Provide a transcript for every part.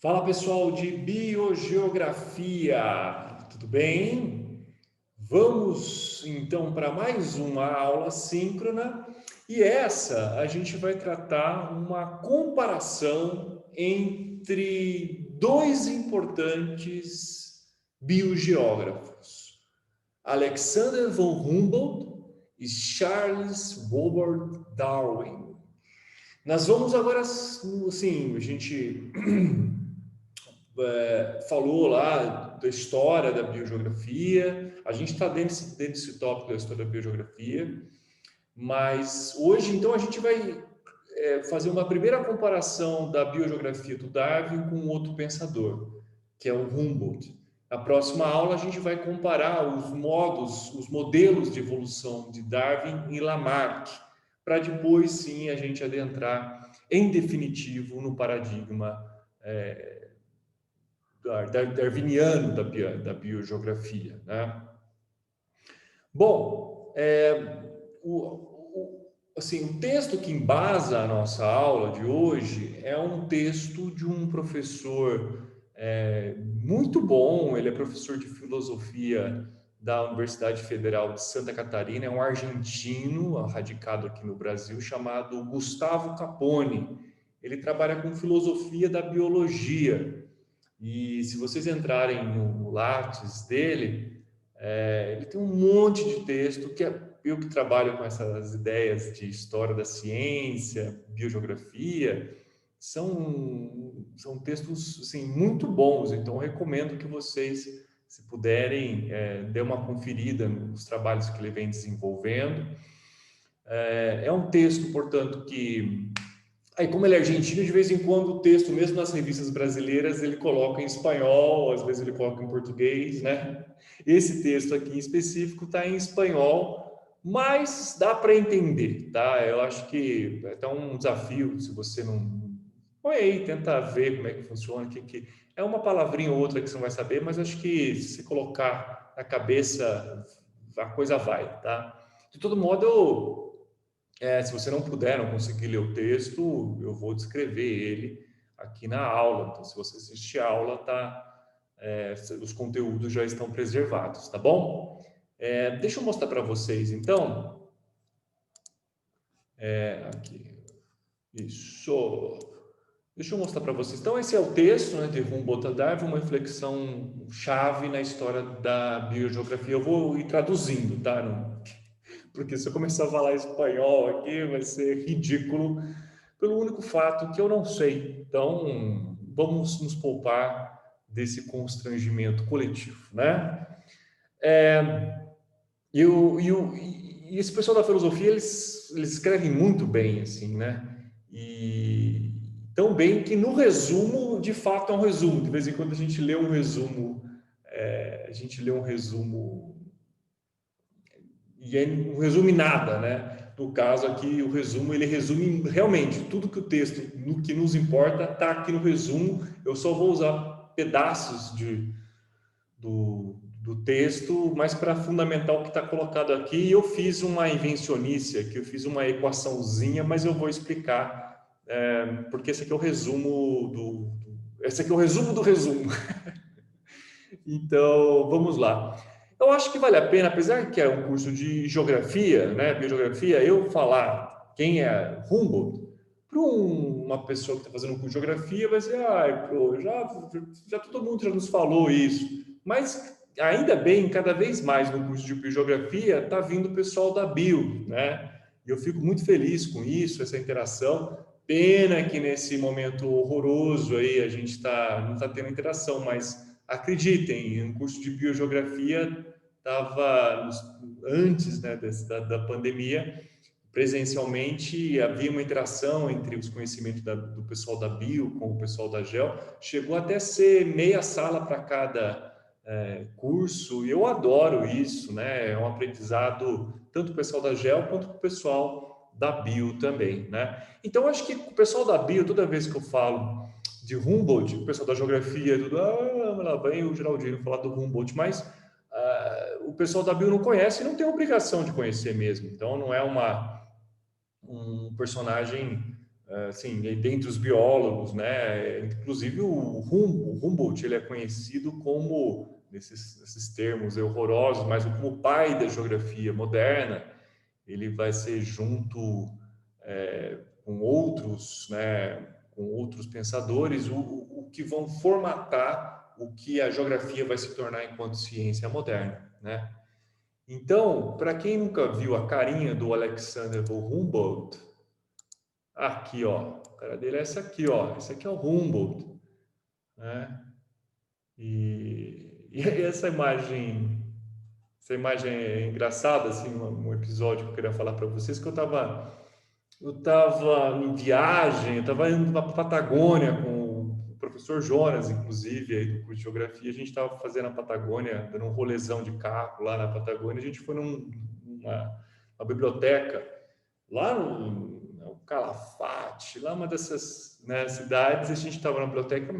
Fala pessoal de Biogeografia, tudo bem? Vamos então para mais uma aula síncrona e essa a gente vai tratar uma comparação entre dois importantes biogeógrafos, Alexander von Humboldt e Charles Robert Darwin. Nós vamos agora, assim, a gente falou lá da história da biogeografia, a gente está dentro desse tópico da história da biogeografia, mas hoje, então, a gente vai fazer uma primeira comparação da biogeografia do Darwin com outro pensador, que é o Humboldt. Na próxima aula, a gente vai comparar os modelos de evolução de Darwin e Lamarck, para depois, sim, a gente adentrar em definitivo no paradigma darwiniano da biogeografia, né? Bom, assim, o texto que embasa a nossa aula de hoje é um texto de um professor muito bom. Ele é professor de filosofia da Universidade Federal de Santa Catarina, é um argentino radicado aqui no Brasil, chamado Gustavo Capone. Ele trabalha com filosofia da biologia. E se vocês entrarem no Lattes dele, ele tem um monte de texto que eu que trabalho com essas ideias de história da ciência, biogeografia, são textos assim, muito bons. Então, eu recomendo que vocês, se puderem, dê uma conferida nos trabalhos que ele vem desenvolvendo. É um texto, portanto, que aí, como ele é argentino, de vez em quando o texto, mesmo nas revistas brasileiras, ele coloca em espanhol, às vezes ele coloca em português, né? Esse texto aqui em específico está em espanhol, mas dá para entender, tá? Eu acho que é até um desafio, se você não... Põe aí, tenta ver como é que funciona, que é uma palavrinha ou outra que você não vai saber, mas acho que se colocar na cabeça, a coisa vai, tá? De todo modo, se você não puder, não conseguir ler o texto, eu vou descrever ele aqui na aula. Então, se você assistir a aula, os conteúdos já estão preservados, tá bom? Deixa eu mostrar para vocês, então. Aqui. Isso. Deixa eu mostrar para vocês. Então, esse é o texto, né, de Humboldt a Darwin, uma reflexão chave na história da biogeografia. Eu vou ir traduzindo, tá? Porque se eu começar a falar espanhol aqui, vai ser ridículo, pelo único fato que eu não sei. Então, vamos nos poupar desse constrangimento coletivo, né? E esse pessoal da filosofia, eles escrevem muito bem, assim, né? E tão bem que no resumo, de fato, é um resumo. De vez em quando a gente lê um resumo, e aí não resume nada, né? No caso aqui, o resumo, ele resume realmente tudo que o texto, no que nos importa, está aqui no resumo. Eu só vou usar pedaços do texto, mas para fundamentar o que está colocado aqui. Eu fiz uma invencionice aqui, eu fiz uma equaçãozinha, mas eu vou explicar, porque esse aqui é o resumo esse aqui é o resumo do resumo. Então, vamos lá. Eu acho que vale a pena, apesar que é um curso de geografia, né, biogeografia, eu falar quem é Humboldt, para uma pessoa que está fazendo um curso de geografia, vai ser, pô, já todo mundo já nos falou isso. Mas, ainda bem, cada vez mais no curso de biogeografia está vindo o pessoal da bio, né? E eu fico muito feliz com isso, essa interação. Pena que nesse momento horroroso aí a gente não está tendo interação, mas acreditem, um curso de biogeografia estava antes, né, da pandemia, presencialmente havia uma interação entre os conhecimentos do pessoal da bio com o pessoal da geo, chegou até a ser meia sala para cada curso, e eu adoro isso, né? É um aprendizado tanto o pessoal da geo quanto o pessoal da bio também, né? Então acho que o pessoal da bio, toda vez que eu falo de Humboldt, o pessoal da geografia, tudo, lá vem o Geraldino falar do Humboldt, mas o pessoal da bio não conhece e não tem obrigação de conhecer mesmo. Então, não é um personagem assim, dentre os biólogos, né? Inclusive o Humboldt, ele é conhecido como, nesses termos horrorosos, mas como o pai da geografia moderna. Ele vai ser junto com outros, né, com outros pensadores, o que vão formatar o que a geografia vai se tornar enquanto ciência moderna, né? Então, para quem nunca viu a carinha do Alexander von Humboldt, aqui, ó, a cara dele é essa aqui, ó, esse aqui é o Humboldt, né? E essa imagem é engraçada, assim, um episódio que eu queria falar para vocês, que eu estava em viagem, eu estava indo para a Patagônia com o professor Jonas, inclusive, aí do curso de Geografia. A gente estava fazendo a Patagônia, dando um rolezão de carro lá na Patagônia. A gente foi numa biblioteca, lá no Calafate, lá uma dessas, né, cidades. A gente estava na biblioteca,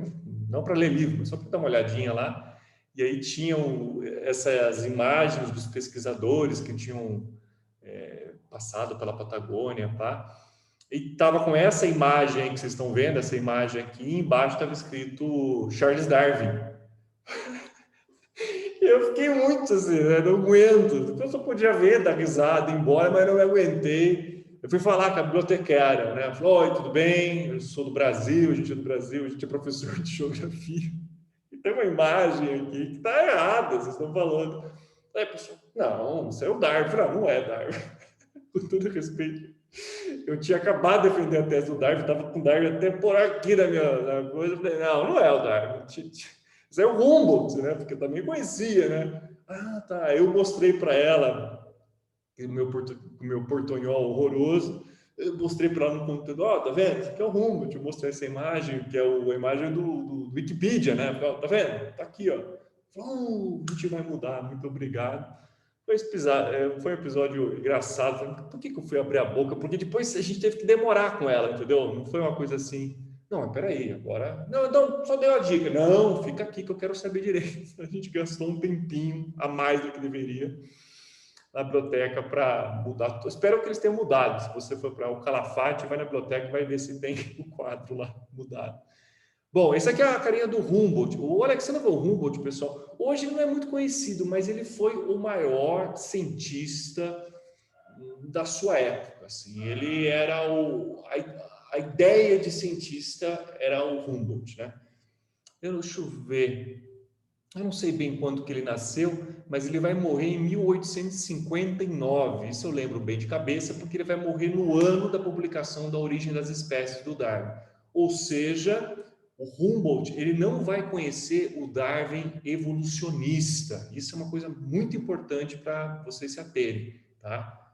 não para ler livro, mas só para dar uma olhadinha lá. E aí tinham essas imagens dos pesquisadores que tinham passado pela Patagônia, pá. E estava com essa imagem aí que vocês estão vendo, essa imagem aqui, e embaixo estava escrito Charles Darwin. E eu fiquei muito assim, né? Não aguento. Eu só podia ver, dar risada, ir embora, mas não aguentei. Eu fui falar com a bibliotecária, né? Ela falou: oi, tudo bem? Eu sou do Brasil, a gente é do Brasil, a gente é professor de geografia. E tem uma imagem aqui que está errada, vocês estão falando. Aí a pessoa, não, isso é o Darwin. Eu falei, não é Darwin. Com todo respeito. Eu tinha acabado de defender a tese do Darwin, estava com o Darwin até por aqui na coisa. Eu falei, não é o Darwin. Isso é o Humboldt, né? Porque eu também conhecia, né? Ah, tá. Eu mostrei para ela o meu portunhol horroroso. Eu mostrei para ela no computador, ó, tá vendo? Isso aqui é o Humboldt. Eu mostrei essa imagem, que é a imagem do Wikipedia, né? Falei, tá vendo? Tá aqui, ó. Falei, a gente vai mudar, muito obrigado. Foi um episódio engraçado. Por que eu fui abrir a boca? Porque depois a gente teve que demorar com ela, entendeu? Não foi uma coisa assim. Não, mas peraí, agora. Não, então só deu a dica. Não, fica aqui que eu quero saber direito. A gente gastou um tempinho a mais do que deveria na biblioteca para mudar. Espero que eles tenham mudado. Se você for para o Calafate, vai na biblioteca e vai ver se tem o quadro lá mudado. Bom, esse aqui é a carinha do Humboldt. O Alexander von Humboldt, pessoal, hoje ele não é muito conhecido, mas ele foi o maior cientista da sua época. Assim, ele era a ideia de cientista era o Humboldt, né? Deixa eu ver. Eu não sei bem quando que ele nasceu, mas ele vai morrer em 1859. Isso eu lembro bem de cabeça, porque ele vai morrer no ano da publicação da Origem das Espécies do Darwin. Ou seja, o Humboldt ele não vai conhecer o Darwin evolucionista. Isso é uma coisa muito importante para vocês se aterem, tá?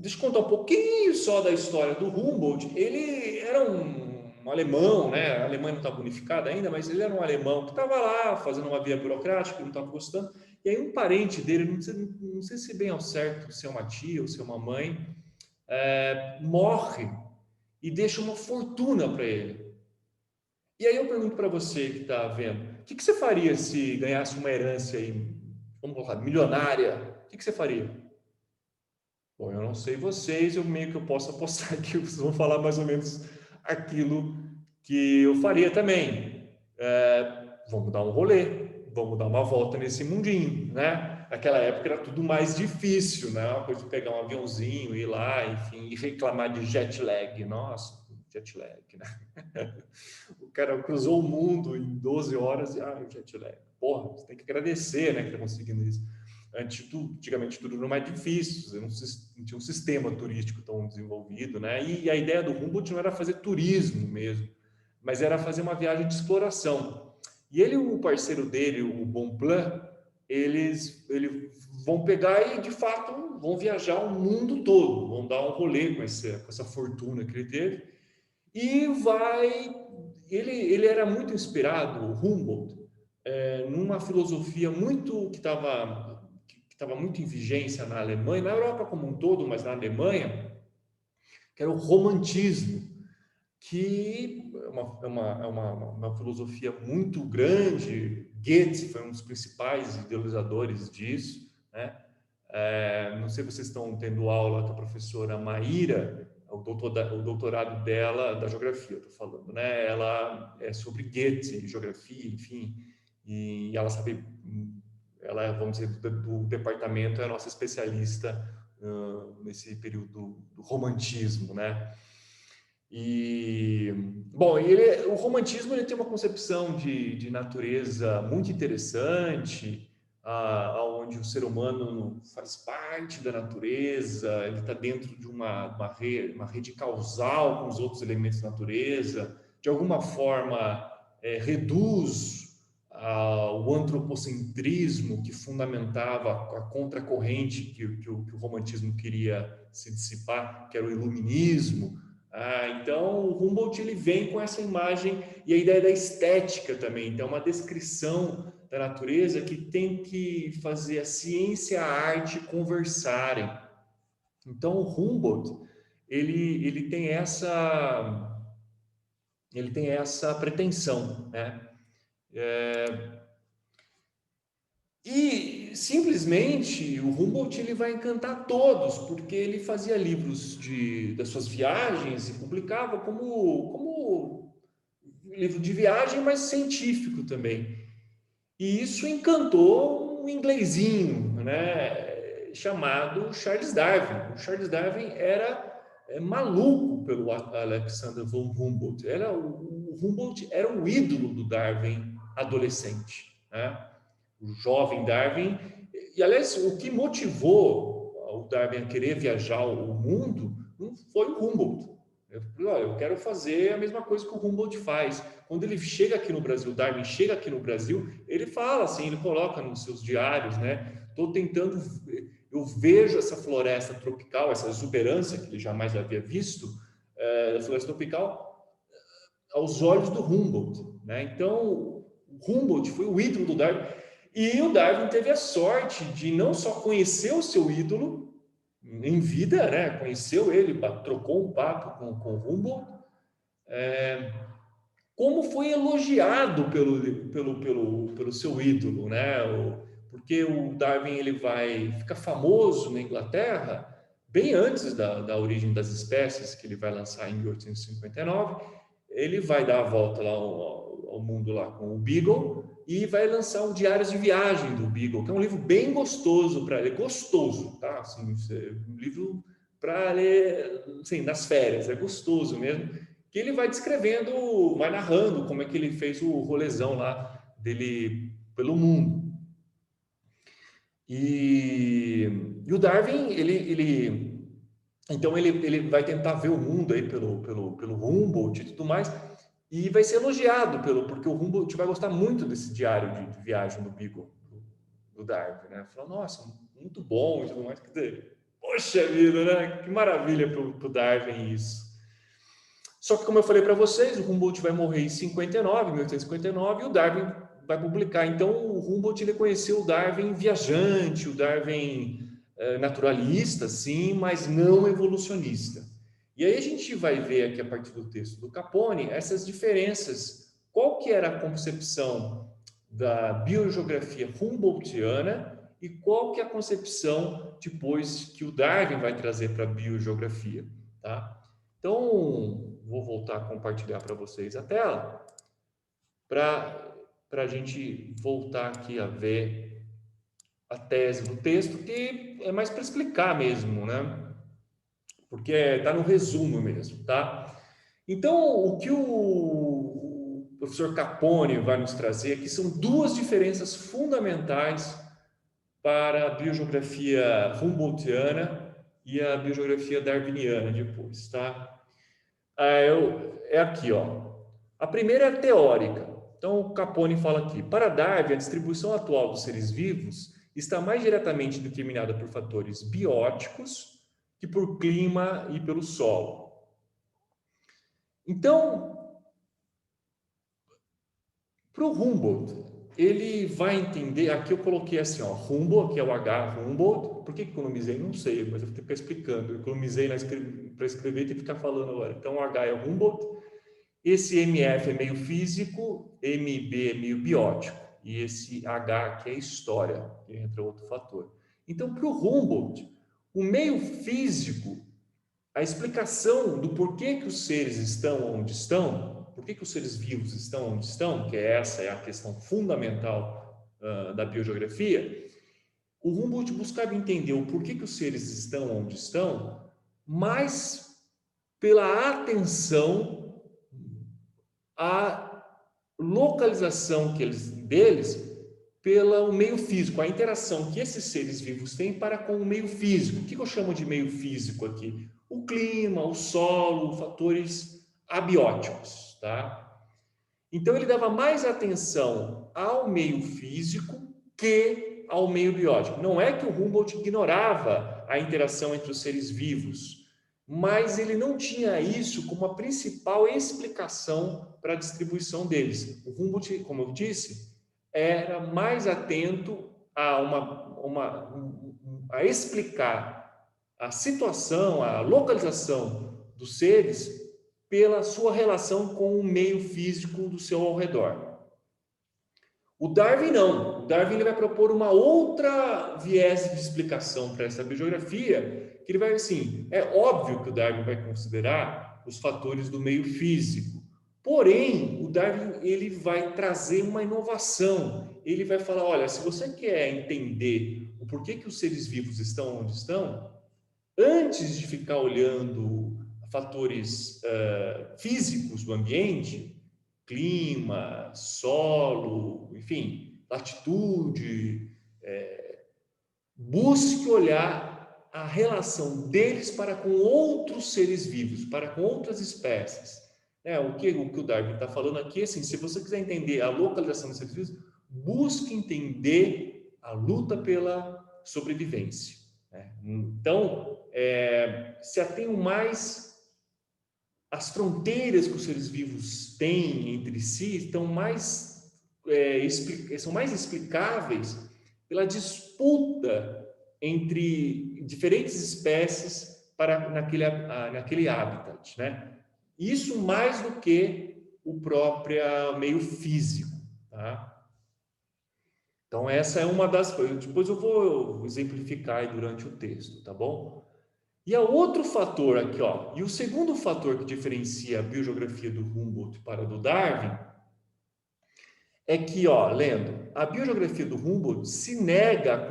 Deixa eu contar um pouquinho só da história do Humboldt. Ele era um alemão, né? A Alemanha não estava unificada ainda, mas ele era um alemão que estava lá fazendo uma via burocrática, não estava gostando. E aí um parente dele, não sei se bem ao certo, se é uma tia ou se é uma mãe, morre e deixa uma fortuna para ele. E aí eu pergunto para você que está vendo, o que você faria se ganhasse uma herança aí, vamos colocar, milionária? O que você faria? Bom, eu não sei vocês, eu meio que eu posso apostar que vocês vão falar mais ou menos aquilo que eu faria também. Vamos dar um rolê, vamos dar uma volta nesse mundinho, né? Naquela época era tudo mais difícil, né? Uma coisa de pegar um aviãozinho, ir lá, enfim, e reclamar de jet lag. Nossa, jet lag, né? O cara cruzou o mundo em 12 horas e, jet lag. Porra, você tem que agradecer, né, que tá conseguindo isso. Antigamente tudo era mais difícil, não tinha um sistema turístico tão desenvolvido, né? E a ideia do Humboldt não era fazer turismo mesmo, mas era fazer uma viagem de exploração. E ele e o parceiro dele, o Bonpland, eles vão pegar e, de fato, vão viajar o mundo todo, vão dar um rolê com essa fortuna que ele teve, e ele era muito inspirado, o Humboldt, numa filosofia muito que estava muito em vigência na Alemanha, na Europa como um todo, mas na Alemanha, que era o romantismo, que é uma filosofia muito grande. Goethe foi um dos principais idealizadores disso, né? Não sei se vocês estão tendo aula com a professora Maíra, o doutorado dela da geografia, eu estou falando, né? Ela é sobre Goethe, geografia, enfim, e ela sabe, ela, vamos dizer, do departamento, é a nossa especialista nesse período do romantismo, né? E, bom, o romantismo ele tem uma concepção de natureza muito interessante, onde o ser humano faz parte da natureza, ele está dentro de uma rede causal com os outros elementos da natureza, de alguma forma reduz o antropocentrismo que fundamentava a contracorrente que o romantismo queria se dissipar, que era o iluminismo. Então, o Humboldt ele vem com essa imagem e a ideia da estética também. Então, uma descrição da natureza que tem que fazer a ciência e a arte conversarem. Então, o Humboldt ele tem essa pretensão, né? E simplesmente o Humboldt ele vai encantar todos, porque ele fazia livros das suas viagens e publicava como livro de viagem, mas científico também. E isso encantou um inglesinho, né, chamado Charles Darwin. O Charles Darwin era maluco pelo Alexander von Humboldt. O Humboldt era o ídolo do Darwin adolescente, né? O jovem Darwin. E, aliás, o que motivou o Darwin a querer viajar o mundo não foi o Humboldt. Eu quero fazer a mesma coisa que o Humboldt faz. Quando ele chega aqui no Brasil, Darwin chega aqui no Brasil, ele fala assim, ele coloca nos seus diários, né? Estou tentando, eu vejo essa floresta tropical, essa exuberância que ele jamais havia visto, da floresta tropical, aos olhos do Humboldt, né? Então, o Humboldt foi o ídolo do Darwin. E o Darwin teve a sorte de não só conhecer o seu ídolo em vida, né? Conheceu ele, trocou um papo com o Humboldt, como foi elogiado pelo seu ídolo, né? Porque o Darwin ele vai ficar famoso na Inglaterra bem antes da origem das espécies, que ele vai lançar em 1859. Ele vai dar a volta lá ao mundo lá com o Beagle e vai lançar o Diários de Viagem do Beagle, que é um livro bem gostoso para ler, gostoso, tá? Assim, um livro para ler, assim, nas férias, é gostoso mesmo, que ele vai descrevendo, vai narrando como é que ele fez o rolezão lá dele pelo mundo. E o Darwin, então ele vai tentar ver o mundo aí pelo Humboldt e tudo mais, e vai ser elogiado porque o Humboldt vai gostar muito desse diário de viagem do Beagle, do Darwin, né? Falou, nossa, muito bom e tudo mais. Quer dizer, poxa vida, né? Que maravilha pro Darwin isso. Só que, como eu falei para vocês, o Humboldt vai morrer em 59, 1859, e o Darwin vai publicar. Então, o Humboldt ele conheceu o Darwin viajante, o Darwin naturalista, sim, mas não evolucionista. E aí a gente vai ver aqui, a partir do texto do Capone, essas diferenças. Qual que era a concepção da biogeografia humboldtiana e qual que é a concepção depois que o Darwin vai trazer para a biogeografia, tá? Então, vou voltar a compartilhar para vocês a tela para a gente voltar aqui a ver a tese do texto, que é mais para explicar mesmo, né? Porque está no resumo mesmo, tá? Então, o que o professor Capone vai nos trazer aqui são duas diferenças fundamentais para a biogeografia humboldtiana e a biogeografia darwiniana depois, tá? É aqui, ó. A primeira é a teórica. Então, o Capone fala aqui: para Darwin, a distribuição atual dos seres vivos está mais diretamente determinada por fatores bióticos que por clima e pelo solo. Então, para o Humboldt, ele vai entender. Aqui eu coloquei assim, ó, Humboldt, que é o H, Humboldt. Por que economizei? Não sei, mas eu vou ter que ficar explicando. Eu economizei para escrever e ter que ficar falando agora. Então, o H é o Humboldt. Esse MF é meio físico, MB é meio biótico, e esse H aqui é história, que entra outro fator. Então, para o Humboldt, o meio físico, a explicação do porquê que os seres estão onde estão, por que os seres vivos estão onde estão, que essa é a questão fundamental da biogeografia, o Humboldt buscava entender o porquê que os seres estão onde estão, mais pela atenção à localização deles pelo meio físico, a interação que esses seres vivos têm para com o meio físico. O que eu chamo de meio físico aqui? O clima, o solo, fatores abióticos, tá? Então ele dava mais atenção ao meio físico que ao meio biótico. Não é que o Humboldt ignorava a interação entre os seres vivos, mas ele não tinha isso como a principal explicação para a distribuição deles. O Humboldt, como eu disse, era mais atento a explicar a situação, a localização dos seres pela sua relação com o meio físico do seu ao redor. O Darwin não. O Darwin ele vai propor uma outra viés de explicação para essa biogeografia, que ele vai assim, é óbvio que o Darwin vai considerar os fatores do meio físico. Porém, o Darwin ele vai trazer uma inovação. Ele vai falar, olha, se você quer entender o porquê que os seres vivos estão onde estão, antes de ficar olhando fatores físicos do ambiente, clima, solo, enfim, latitude, busque olhar a relação deles para com outros seres vivos, para com outras espécies. O que o Darwin está falando aqui, assim, se você quiser entender a localização dos seres vivos, busque entender a luta pela sobrevivência. Então, se atenham mais as fronteiras que os seres vivos têm entre si, são mais explicáveis pela disputa entre diferentes espécies naquele habitat, né? Isso mais do que o próprio meio físico, tá? Então, essa é uma das coisas. Depois eu vou exemplificar aí durante o texto, tá bom? E há outro fator aqui, ó. E o segundo fator que diferencia a biogeografia do Humboldt para a do Darwin é que, ó, lendo, a biogeografia do Humboldt se nega a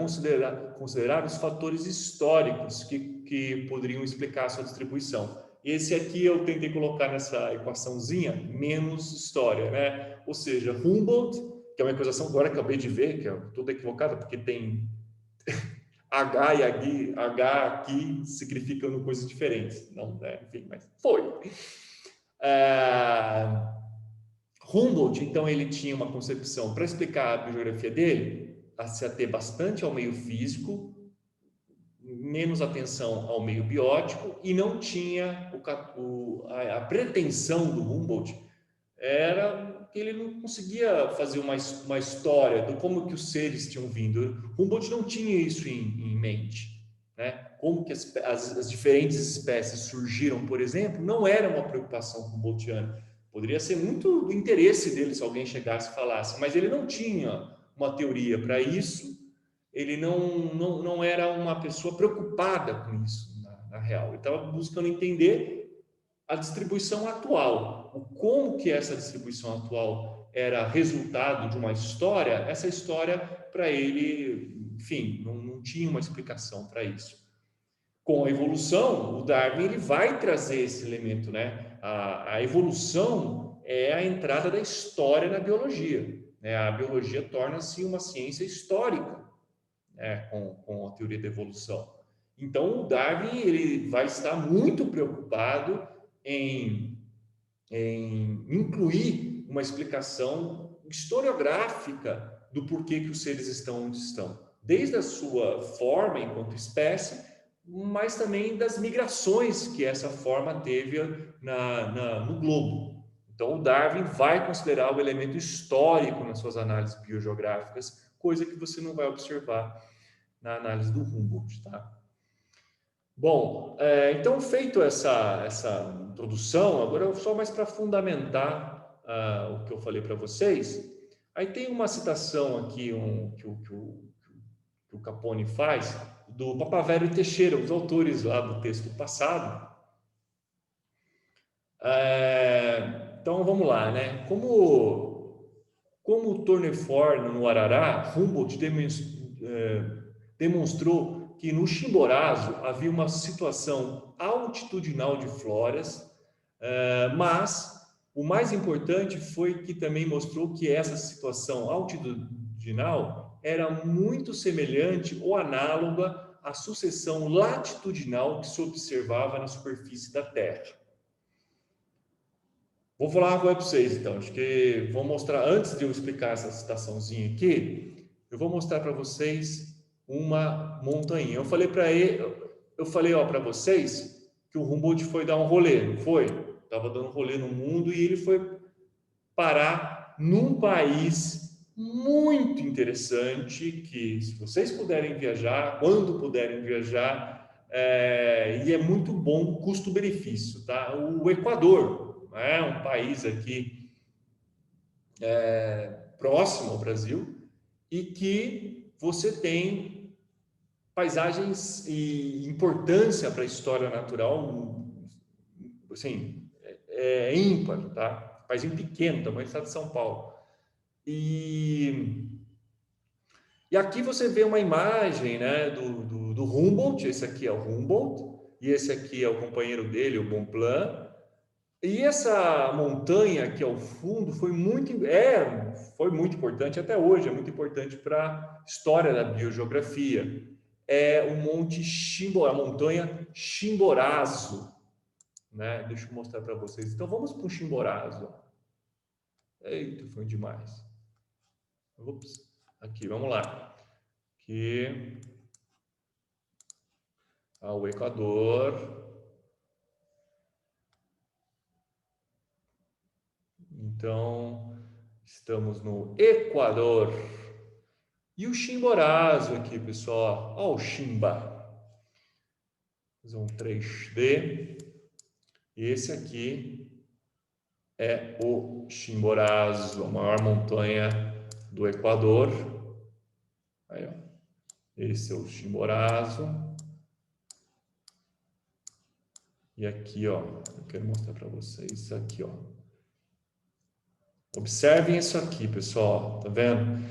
considerar os fatores históricos que poderiam explicar a sua distribuição. Esse aqui eu tentei colocar nessa equaçãozinha, menos história, né? Ou seja, Humboldt, que é uma equação agora que eu acabei de ver, que é toda equivocada, porque tem H e H aqui significando coisas diferentes. Não, né? Enfim, mas foi. Humboldt, então, ele tinha uma concepção, para explicar a biogeografia dele, a se ater bastante ao meio físico, menos atenção ao meio biótico, e não tinha a pretensão do Humboldt era que ele não conseguia fazer uma história de como que os seres tinham vindo. Humboldt não tinha isso em mente, né? Como que as diferentes espécies surgiram, por exemplo, não era uma preocupação humboldtiana. Poderia ser muito do interesse dele se alguém chegasse e falasse, mas ele não tinha uma teoria para isso, ele não era uma pessoa preocupada com isso, na real. Ele estava buscando entender a distribuição atual, como que essa distribuição atual era resultado de uma história, essa história para ele, enfim, não tinha uma explicação para isso. Com a evolução, o Darwin ele vai trazer esse elemento, né? A evolução é a entrada da história na biologia, né? A biologia torna-se uma ciência histórica, né? Com a teoria da evolução. Então, o Darwin ele vai estar muito preocupado em incluir uma explicação historiográfica do porquê que os seres estão onde estão, desde a sua forma enquanto espécie, mas também das migrações que essa forma teve no globo. Então, o Darwin vai considerar o elemento histórico nas suas análises biogeográficas, coisa que você não vai observar na análise do Humboldt, tá? Bom, então feito essa introdução, agora só mais para fundamentar o que eu falei para vocês, aí tem uma citação aqui que o o Capone faz, do Papavello e Teixeira, os autores lá do texto passado. Então vamos lá, né? Como o Tournefort no Arará, Humboldt demonstrou que no Chimborazo havia uma situação altitudinal de floras, mas o mais importante foi que também mostrou que essa situação altitudinal era muito semelhante ou análoga à sucessão latitudinal que se observava na superfície da Terra. Vou falar uma coisa para vocês, então. Acho que vou mostrar, antes de eu explicar essa citaçãozinha aqui, eu vou mostrar para vocês uma montanha. Eu falei para vocês que o Humboldt foi dar um rolê, não foi? Estava dando um rolê no mundo e ele foi parar num país muito interessante, que se vocês puderem viajar, quando puderem viajar, e é muito bom custo-benefício, tá? O Equador é um país aqui próximo ao Brasil e que você tem paisagens e importância para a história natural, assim, ímpar, tá? Paizinho pequeno, tamanho do estado de São Paulo. E aqui você vê uma imagem, né, do Humboldt. Esse aqui é o Humboldt e esse aqui é o companheiro dele, o Bonpland. E essa montanha aqui ao fundo foi muito importante, até hoje é muito importante para a história da biogeografia. É o Monte Chimborazo, a montanha Chimborazo, né? Deixa eu mostrar para vocês. Então vamos para o Chimborazo. Eita, foi demais. Ups, aqui, vamos lá. Aqui, o Equador. Então, estamos no Equador. E o Chimborazo aqui, pessoal. Olha o Chimba. Vou fazer um 3D. E esse aqui é o Chimborazo, a maior montanha do Equador. Aí, ó. Esse é o Chimborazo. E aqui, ó, eu quero mostrar para vocês isso aqui, ó. Observem isso aqui, pessoal, tá vendo?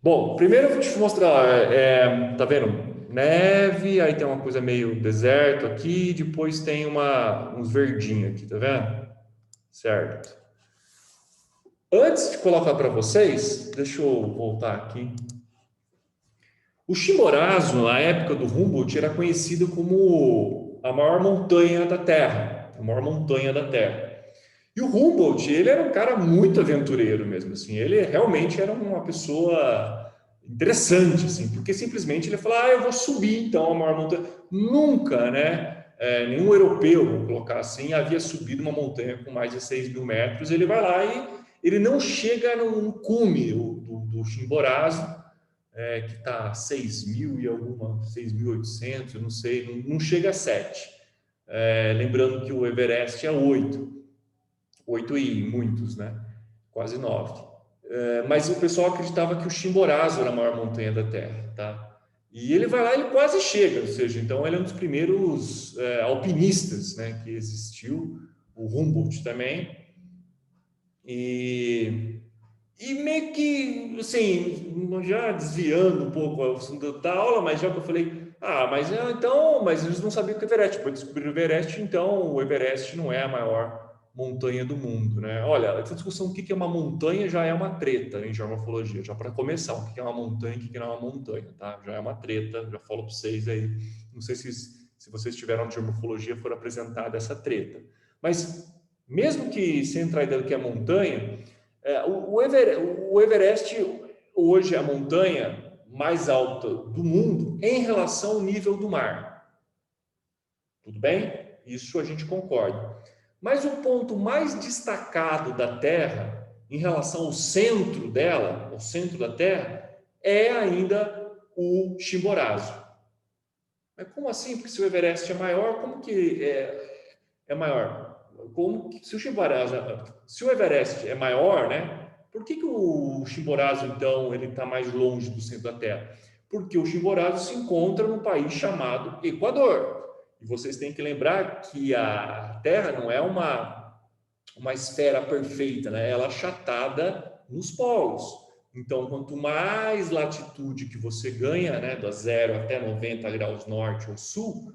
Bom, primeiro eu vou te mostrar, tá vendo? Neve, aí tem uma coisa meio deserto aqui, depois tem uns verdinhos aqui, tá vendo? Certo. Antes de colocar para vocês, deixa eu voltar aqui. O Chimborazo, na época do Humboldt, era conhecido como a maior montanha da Terra, a maior montanha da Terra. E o Humboldt, ele era um cara muito aventureiro mesmo, assim, ele realmente era uma pessoa interessante, assim, porque simplesmente ele falou, eu vou subir então a maior montanha. Nunca, né, nenhum europeu, vamos colocar assim, havia subido uma montanha com mais de 6.000 metros. Ele vai lá e ele não chega no cume do Chimborazo, que está 6.000 e alguma, 6.800, eu não sei, não chega a 7. Lembrando que o Everest é 8 e muitos, né? Quase 9. Mas o pessoal acreditava que o Chimborazo era a maior montanha da Terra, tá? E ele vai lá e ele quase chega, ou seja, então ele é um dos primeiros alpinistas, né, que existiu, o Humboldt também. E meio que, assim, já desviando um pouco o assunto da aula, mas já que eu falei, mas eles não sabiam o que é Everest, depois descobriram o Everest, então o Everest não é a maior montanha do mundo, né? Olha, essa discussão do que é uma montanha já é uma treta em geomorfologia, já para começar, o que é uma montanha e o que não é uma montanha, tá? Já é uma treta, já falo para vocês aí, não sei se vocês tiveram de geomorfologia, foram apresentada essa treta, mas mesmo que você entrar aí do que é montanha, o Everest hoje é a montanha mais alta do mundo em relação ao nível do mar. Tudo bem? Isso a gente concorda. Mas o ponto mais destacado da Terra, em relação ao centro dela, ao centro da Terra, é ainda o Chimborazo. Mas como assim? Porque se o Everest é maior, como que é maior? Como que, se o Everest é maior, né? Por que o Chimborazo, então, ele está mais longe do centro da Terra? porque o Chimborazo se encontra num país chamado Equador. E vocês têm que lembrar que a Terra não é uma esfera perfeita, né? Ela é achatada nos polos. Então, quanto mais latitude que você ganha, né, do 0 até 90 graus norte ou sul,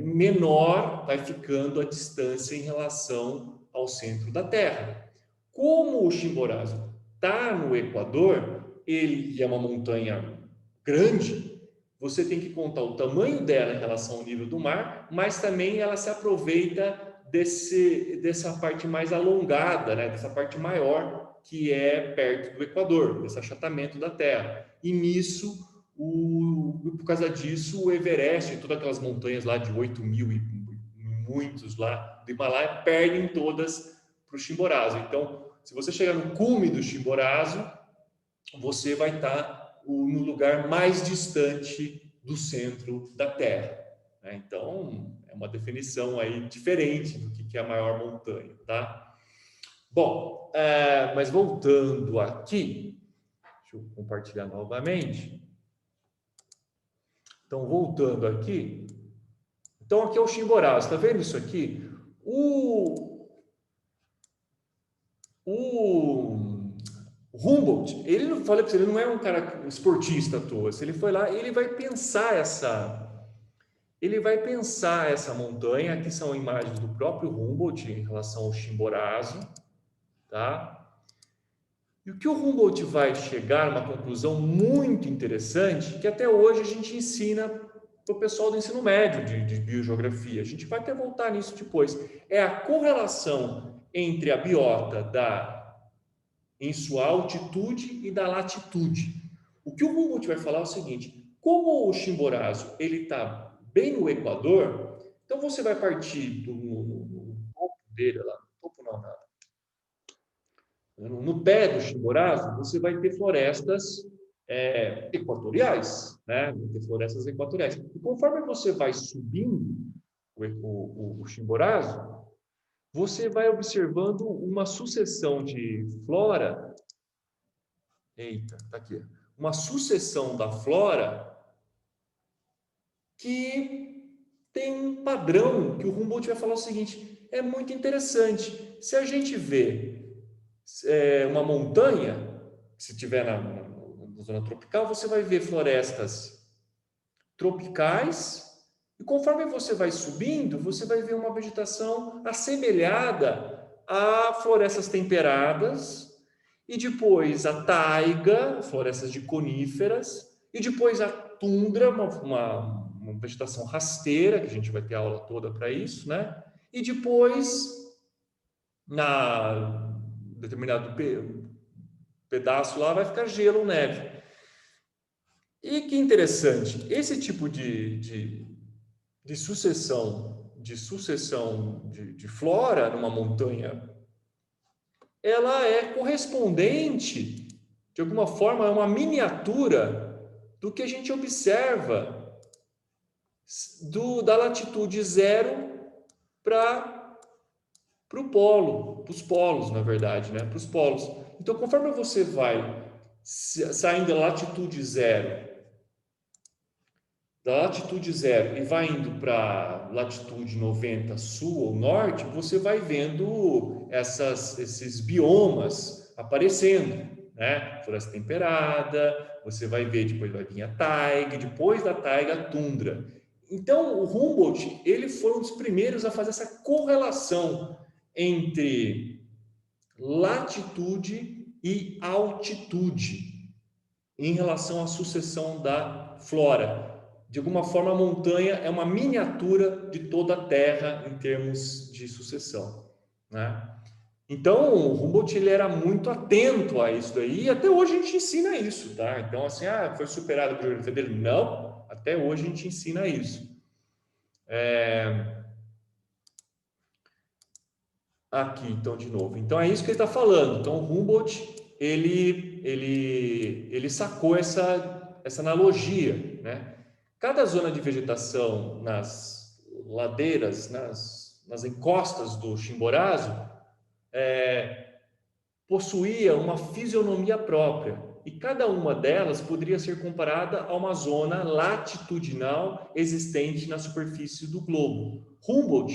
menor vai ficando a distância em relação ao centro da Terra. Como o Chimborazo está no Equador, ele é uma montanha grande, você tem que contar o tamanho dela em relação ao nível do mar, mas também ela se aproveita dessa parte mais alongada, né? Dessa parte maior que é perto do Equador, desse achatamento da Terra. E nisso, por causa disso, o Everest e todas aquelas montanhas lá de 8 mil e muitos lá do Himalaia perdem todas para o Chimborazo. Então, se você chegar no cume do Chimborazo, você vai estar no lugar mais distante do centro da Terra. Então, é uma definição aí diferente do que é a maior montanha, tá? Bom, mas voltando aqui, deixa eu compartilhar novamente. Então, voltando aqui, então aqui é o Chimborazo, tá vendo isso aqui? O Humboldt, ele não falei para você, ele não é um cara esportista à toa. Se ele foi lá, ele vai pensar essa montanha. Aqui são imagens do próprio Humboldt em relação ao Chimborazo, tá? E o que o Humboldt vai chegar a uma conclusão muito interessante, que até hoje a gente ensina para o pessoal do ensino médio de biogeografia. A gente vai até voltar nisso depois. É a correlação entre a biota em sua altitude e da latitude. O que o Humboldt vai falar é o seguinte: como o Chimborazo ele está bem no Equador, então você vai partir no topo dele, lá no topo não, no pé do Chimborazo, você vai ter florestas equatoriais, né? Vai ter florestas equatoriais. E conforme você vai subindo o Chimborazo, você vai observando uma sucessão de flora. Eita, tá aqui. Uma sucessão da flora que tem um padrão que o Humboldt vai falar o seguinte: é muito interessante. Se a gente vê uma montanha, se tiver na zona tropical, você vai ver florestas tropicais, e conforme você vai subindo, você vai ver uma vegetação assemelhada a florestas temperadas, e depois a taiga, florestas de coníferas, e depois a tundra, uma vegetação rasteira, que a gente vai ter aula toda para isso, né? E depois, na determinado pedaço lá, vai ficar gelo ou neve. E que interessante, esse tipo de sucessão de flora numa montanha, ela é correspondente, de alguma forma, a uma miniatura do que a gente observa da latitude 0 para o polo, para os polos, na verdade, né? Para os polos. Então, conforme você vai saindo da latitude 0 e vai indo para latitude 90 sul ou norte, você vai vendo esses biomas aparecendo, né? Floresta temperada, você vai ver, depois vai vir a taiga, depois da taiga a tundra. Então, o Humboldt, ele foi um dos primeiros a fazer essa correlação entre latitude e altitude em relação à sucessão da flora. De alguma forma, a montanha é uma miniatura de toda a Terra em termos de sucessão, né? Então, o Humboldt ele era muito atento a isso daí, e até hoje a gente ensina isso, tá? Então, assim, foi superado por geografia dele? Não, até hoje a gente ensina isso. Aqui, então, de novo. Então, é isso que ele está falando. Então, o Humboldt, ele sacou essa analogia, né? Cada zona de vegetação nas ladeiras, nas encostas do Chimborazo, possuía uma fisionomia própria. e cada uma delas poderia ser comparada a uma zona latitudinal existente na superfície do globo. Humboldt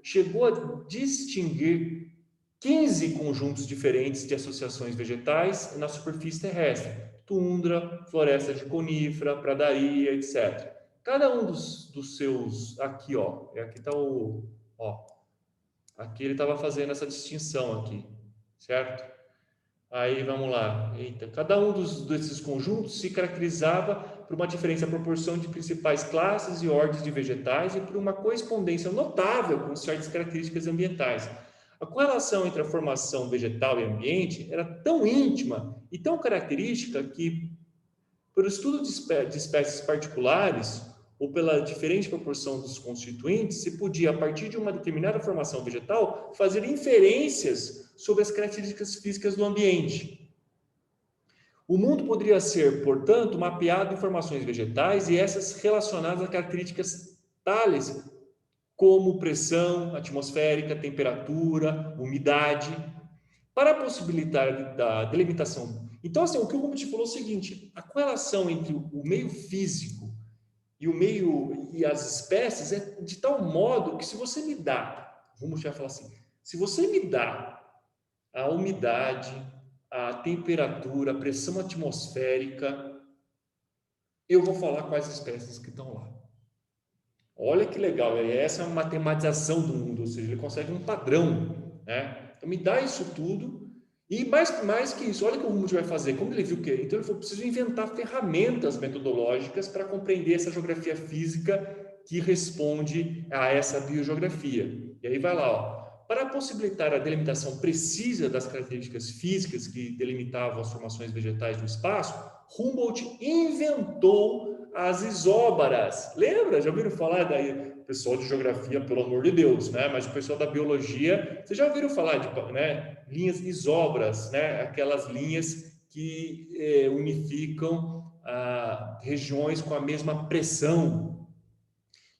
chegou a distinguir 15 conjuntos diferentes de associações vegetais na superfície terrestre: tundra, floresta de conífera, pradaria, etc. Cada um dos seus... Aqui, ó. Aqui está o... Ó, aqui ele estava fazendo essa distinção aqui, certo? Aí, vamos lá. Eita, cada um desses conjuntos se caracterizava por uma diferença na proporção de principais classes e ordens de vegetais e por uma correspondência notável com certas características ambientais. A correlação entre a formação vegetal e ambiente era tão íntima e tão característica que, pelo estudo de espécies particulares ou pela diferente proporção dos constituintes, se podia, a partir de uma determinada formação vegetal, fazer inferências sobre as características físicas do ambiente. O mundo poderia ser, portanto, mapeado em formações vegetais e essas relacionadas a características tales como pressão atmosférica, temperatura, umidade, para possibilitar a delimitação. Então, assim, o que o Humboldt falou é o seguinte: a correlação entre o meio físico e o meio e as espécies é de tal modo que, se você me dá, Humboldt vai falar assim, se você me dá a umidade, a temperatura, a pressão atmosférica, eu vou falar quais espécies que estão lá. Olha que legal, essa é uma matematização do mundo, ou seja, ele consegue um padrão, né? Então, me dá isso tudo, e mais que isso, olha o que o Humboldt vai fazer, como ele viu que... Então, ele falou, preciso inventar ferramentas metodológicas para compreender essa geografia física que responde a essa biogeografia. E aí vai lá, ó. Para possibilitar a delimitação precisa das características físicas que delimitavam as formações vegetais do espaço, Humboldt inventou as isóbaras. Lembra? Já ouviram falar daí? Pessoal de geografia, pelo amor de Deus, né? Mas o pessoal da biologia, vocês já ouviram falar de, né, linhas isóbaras, né? Aquelas linhas que unificam regiões com a mesma pressão.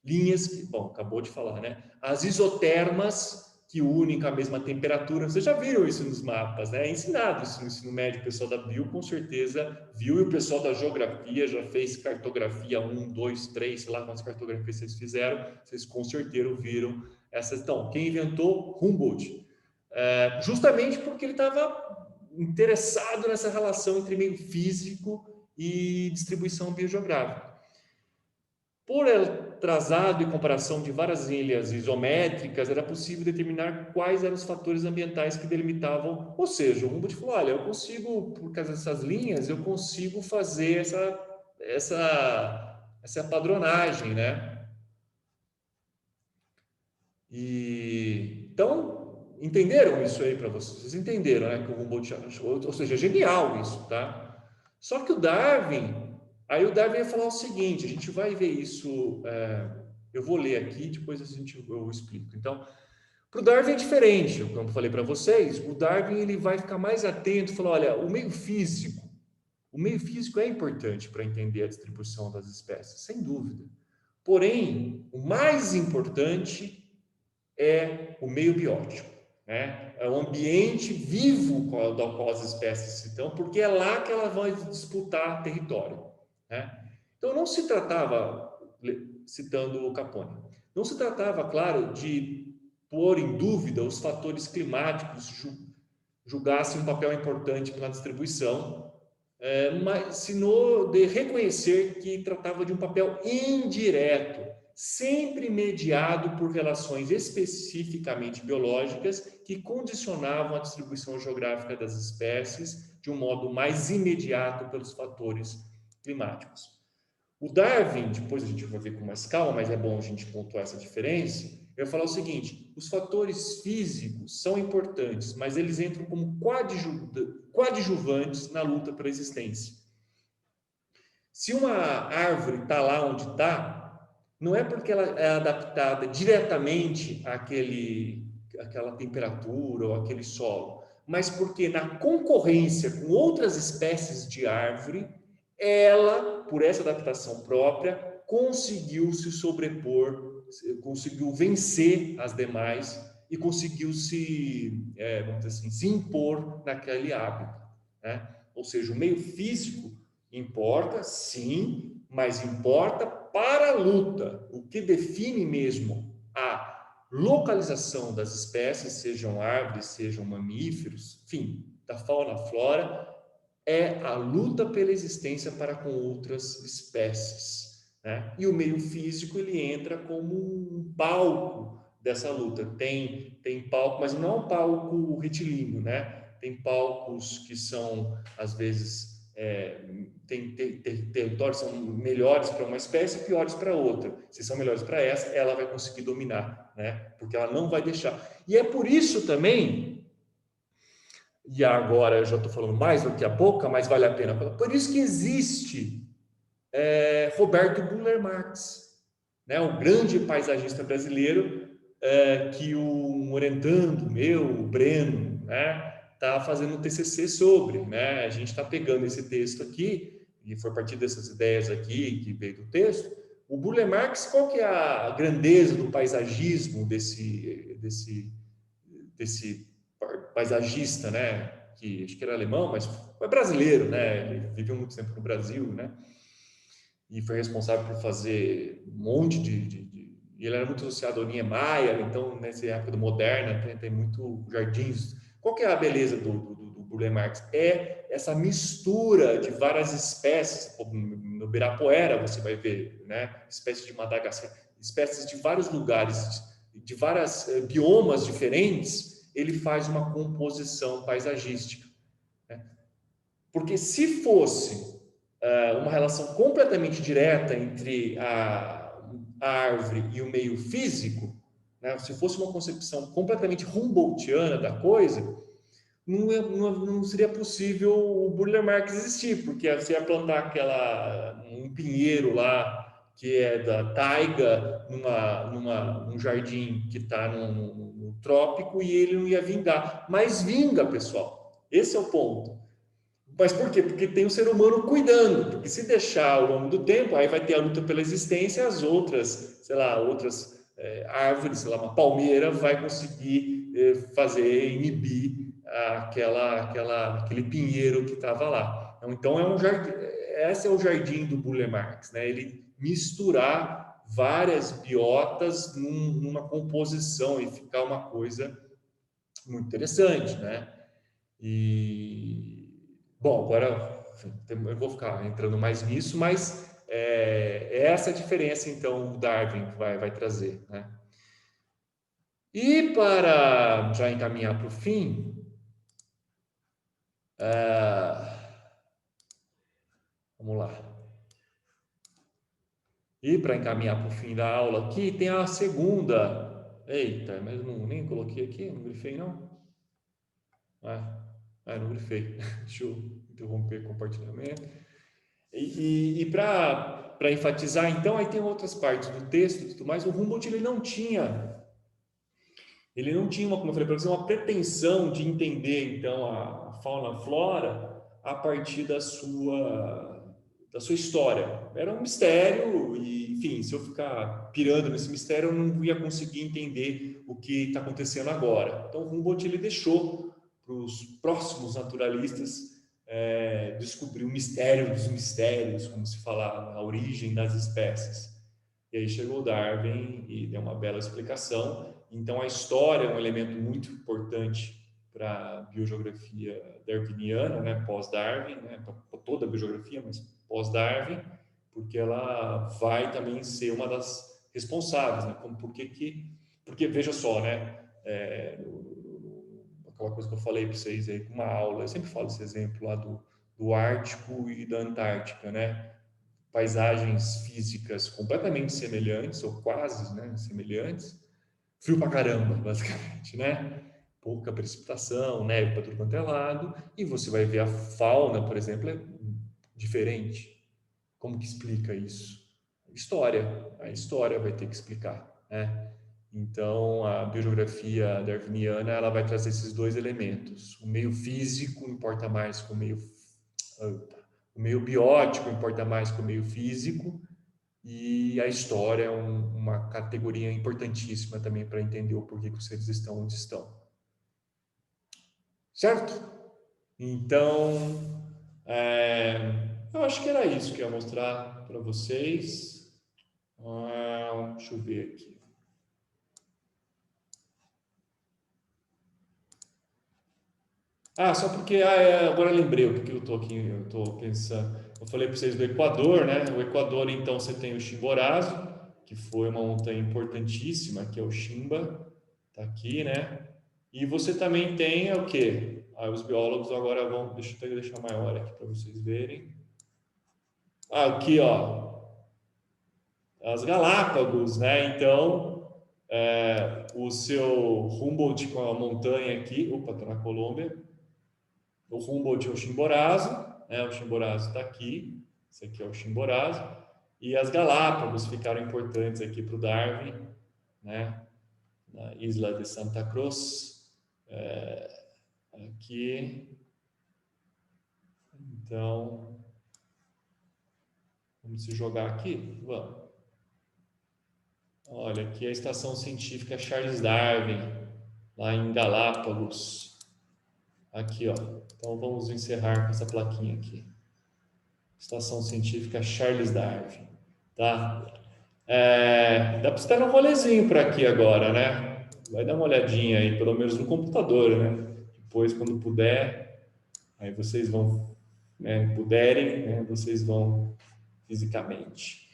Linhas que, bom, acabou de falar, né? As isotermas, que unem com a mesma temperatura. Vocês já viram isso nos mapas, né? É ensinado isso no ensino médio. O pessoal da bio com certeza viu, e o pessoal da geografia já fez cartografia 1, 2, 3, sei lá quantas cartografias vocês fizeram, vocês com certeza viram essas. Então, quem inventou? Humboldt. Justamente porque ele estava interessado nessa relação entre meio físico e distribuição biogeográfica. Por trazado e comparação de várias ilhas isométricas, era possível determinar quais eram os fatores ambientais que delimitavam. Ou seja, o Humboldt falou, olha, eu consigo, por causa dessas linhas, eu consigo fazer essa padronagem, né? E, então, entenderam isso aí para vocês? Vocês entenderam, né? Que o Humboldt achou, ou seja, é genial isso, tá? Só que o Darwin... Aí o Darwin ia falar o seguinte, a gente vai ver isso, eu vou ler aqui, depois eu explico. Então, para o Darwin é diferente, como eu falei para vocês, o Darwin ele vai ficar mais atento, falar, olha, o meio físico é importante para entender a distribuição das espécies, sem dúvida. Porém, o mais importante é o meio biótico, né? É o ambiente vivo do qual as espécies estão, porque é lá que elas vão disputar território. Né? Então, não se tratava, citando o Capone, não se tratava, claro, de pôr em dúvida os fatores climáticos julgassem um papel importante na distribuição, mas sino de reconhecer que tratava de um papel indireto, sempre mediado por relações especificamente biológicas que condicionavam a distribuição geográfica das espécies de um modo mais imediato pelos fatores climáticos. O Darwin, depois a gente vai ver com mais calma, mas é bom a gente pontuar essa diferença, vai falar o seguinte, os fatores físicos são importantes, mas eles entram como coadjuvantes na luta pela existência. Se uma árvore está lá onde está, não é porque ela é adaptada diretamente àquela temperatura ou àquele solo, mas porque na concorrência com outras espécies de árvore, ela, por essa adaptação própria, conseguiu se sobrepor, conseguiu vencer as demais e conseguiu vamos dizer assim, se impor naquele hábito, né? Ou seja, o meio físico importa, sim, mas importa para a luta. O que define mesmo a localização das espécies, sejam árvores, sejam mamíferos, enfim, da fauna, flora, é a luta pela existência para com outras espécies, né? E o meio físico ele entra como um palco dessa luta. Tem palco, mas não é um palco retilíneo, né? Tem palcos que são às vezes tem territórios que são melhores para uma espécie e piores para outra. Se são melhores para essa, ela vai conseguir dominar, né? Porque ela não vai deixar. E é por isso também, e agora eu já estou falando mais do que a boca, mas vale a pena falar. Por isso que existe Roberto Buller Marx, né? O grande paisagista brasileiro, que o orientando meu, o Breno, né? Tá fazendo um TCC sobre, né? A gente está pegando esse texto aqui e foi a partir dessas ideias aqui que veio do texto. O Buller Marx, qual que é a grandeza do paisagismo desse paisagista, né? Que acho que era alemão, mas foi brasileiro, né? Ele viveu muito tempo no Brasil, né? E foi responsável por fazer um monte e ele era muito associado ao Niemeyer, então nessa época do Moderna tem muito jardins. Qual que é a beleza do Burle Marx? É essa mistura de várias espécies. No Ibirapuera você vai ver, né? Espécies de Madagascar, espécies de vários lugares, de várias biomas diferentes. Ele faz uma composição paisagística, né? Porque se fosse uma relação completamente direta entre a árvore e o meio físico, né? Se fosse uma concepção completamente Humboldtiana da coisa, não seria possível o Burle Marx existir, porque você ia plantar um pinheiro lá que é da taiga num jardim que está no trópico e ele não ia vingar. Mas vinga, pessoal. Esse é o ponto. Mas por quê? Porque tem o ser humano cuidando, porque se deixar ao longo do tempo, aí vai ter a luta pela existência, as outras, sei lá, outras árvores, sei lá, uma palmeira vai conseguir fazer, inibir aquele pinheiro que estava lá. Então é um jardim, esse é o jardim do Burle Marx, né? Ele misturar várias biotas numa composição e ficar uma coisa muito interessante, né? E, bom, agora eu vou ficar entrando mais nisso, mas é essa a diferença, então, o Darwin vai trazer, né? E para já encaminhar para o fim, vamos lá. E para encaminhar para o fim da aula aqui, tem a segunda. Eita, mas nem coloquei aqui, não grifei não? Não grifei. Deixa eu interromper o compartilhamento. E para enfatizar, então, aí tem outras partes do texto e tudo mais. O Humboldt ele não tinha como eu falei para você, uma pretensão de entender então a fauna, a flora a partir da sua história. Era um mistério e, enfim, se eu ficar pirando nesse mistério, eu não ia conseguir entender o que está acontecendo agora. Então, o Humboldt ele deixou para os próximos naturalistas descobrir o mistério dos mistérios, como se fala, a origem das espécies. E aí chegou Darwin e deu uma bela explicação. Então, a história é um elemento muito importante para a biogeografia darwiniana, né, pós-Darwin, né, para toda a biogeografia, mas pós-Darwin, porque ela vai também ser uma das responsáveis, né, porque veja só, né, aquela coisa que eu falei para vocês aí com uma aula, eu sempre falo esse exemplo lá do Ártico e da Antártica, né, paisagens físicas completamente semelhantes, ou quase, né, semelhantes, frio pra caramba, basicamente, né? Pouca precipitação, neve para tudo quanto é lado, e você vai ver a fauna, por exemplo, é diferente. Como que explica isso? A história vai ter que explicar, né? Então, a biogeografia darwiniana, ela vai trazer esses dois elementos. O meio físico importa mais que o meio biótico importa mais que o meio físico, e a história é uma categoria importantíssima também para entender o porquê que os seres estão onde estão. Certo? Então, Eu acho que era isso que eu ia mostrar para vocês. Deixa eu ver aqui. Só porque agora eu lembrei o que eu estou aqui, eu estou pensando. Eu falei para vocês do Equador, né? O Equador, então, você tem o Chimborazo, que foi uma montanha importantíssima, que é o Chimba, tá aqui, né? E você também tem o quê? Os biólogos agora vão, deixa eu deixar maior aqui para vocês verem. Aqui, ó, as Galápagos, né? Então, o seu Humboldt com a montanha aqui, opa, estou na Colômbia. O Humboldt é o Chimborazo, né? O Chimborazo está aqui, esse aqui é o Chimborazo, e as Galápagos ficaram importantes aqui para o Darwin, né? Na Isla de Santa Cruz, aqui. Então, vamos se jogar aqui? Vamos. Olha, aqui é a Estação Científica Charles Darwin, lá em Galápagos. Aqui, ó. Então, vamos encerrar com essa plaquinha aqui. Estação Científica Charles Darwin, tá? Dá para você dar um rolezinho por aqui agora, né? Vai dar uma olhadinha aí, pelo menos no computador, né? Depois, quando puder, aí vocês vão, né, puderem, né, vocês vão fisicamente.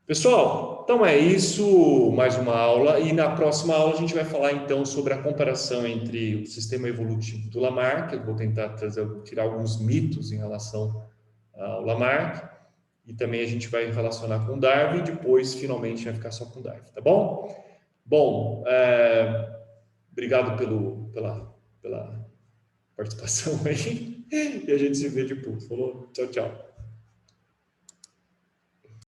Pessoal, então é isso, mais uma aula, e na próxima aula a gente vai falar então sobre a comparação entre o sistema evolutivo do Lamarck. Eu vou tentar tirar alguns mitos em relação ao Lamarck, e também a gente vai relacionar com Darwin, e depois finalmente vai ficar só com Darwin, tá bom? Bom, obrigado pela participação aí, e a gente se vê depois. Falou? Tchau, tchau.